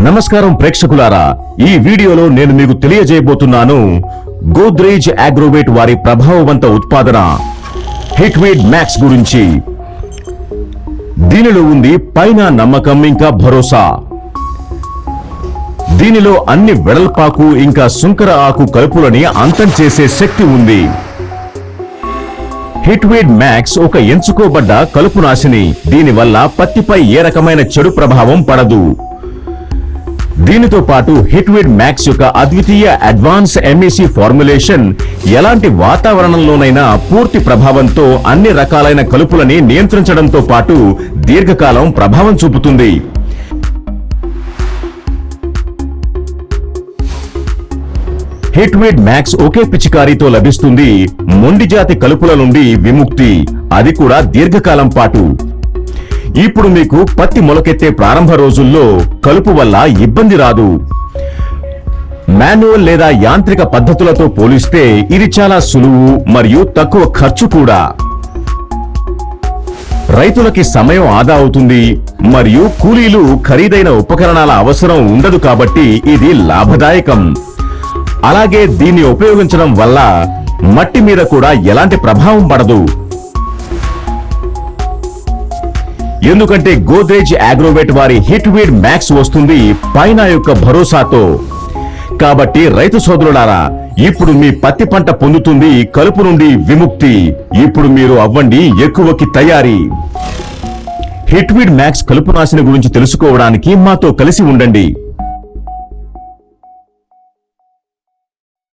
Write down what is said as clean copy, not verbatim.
నమస్కారం ప్రేక్షకులారా, ఈ వీడియోలో నేను మీకు తెలియజేయబోతున్నాను గోద్రేజ్ అగ్రోవేట్ వారి ప్రభావవంత ఉత్పాదన హిట్వీడ్ మ్యాక్స్ గురించి. దీనిలో ఉంది పైన నమ్మకం ఇంకా భరోసా. దీనిలో అన్ని వెడల్పాకు ఇంకా సుంకర ఆకు కలుపులని అంతం చేసే శక్తి ఉంది. హిట్వీడ్ మ్యాక్స్ ఒక ఎంచుకోబడ్డ కలుపు నాశిని. దీనివల్ల పత్తిపై ఏ రకమైన చెడు ప్రభావం పడదు. దీనితో పాటు హిట్వీడ్ మ్యాక్స్ యొక్క అద్వితీయ అడ్వాన్స్ ఎంఈసి ఫార్ములేషన్ ఎలాంటి వాతావరణంలోనైనా పూర్తి ప్రభావంతో అన్ని రకాలైన కలుపులని నియంత్రించడంతో పాటు దీర్ఘకాలం ప్రభావం చూపుతుంది. హిట్వీడ్ మ్యాక్స్ ఒకే పిచికారీతో లభిస్తుంది. మొండి జాతి కలుపుల నుండి విముక్తి, అది కూడా దీర్ఘకాలం పాటు. ఇప్పుడు మీకు పత్తి మొలకెత్తే ప్రారంభ రోజుల్లో కలుపు వల్ల ఇబ్బంది రాదు. మాన్యువల్ లేదా యాంత్రిక పద్ధతులతో పోలిస్తే ఇది చాలా సులువు మరియు తక్కువ ఖర్చు కూడా. రైతులకి సమయం ఆదా అవుతుంది మరియు కూలీలు ఖరీదైన ఉపకరణాల అవసరం ఉండదు కాబట్టి ఇది లాభదాయకం. అలాగే దీన్ని ఉపయోగించడం వల్ల మట్టి మీద కూడా ఎలాంటి ప్రభావం పడదు. ఎందుకంటే గోద్రేజ్ అగ్రోవేట్ వారి హిట్వీడ్ మ్యాక్స్ వస్తుంది పైన యొక్క భరోసాతో. కాబట్టి రైతు సోదరులారా, ఇప్పుడు మీ పత్తి పంట పొందుతుంది కలుపు నుండి విముక్తి. ఇప్పుడు మీరు అవ్వండి ఎక్కువకి తయారీ. హిట్వీడ్ మ్యాక్స్ కలుపు నాశిని గురించి తెలుసుకోవడానికి మాతో కలిసి ఉండండి.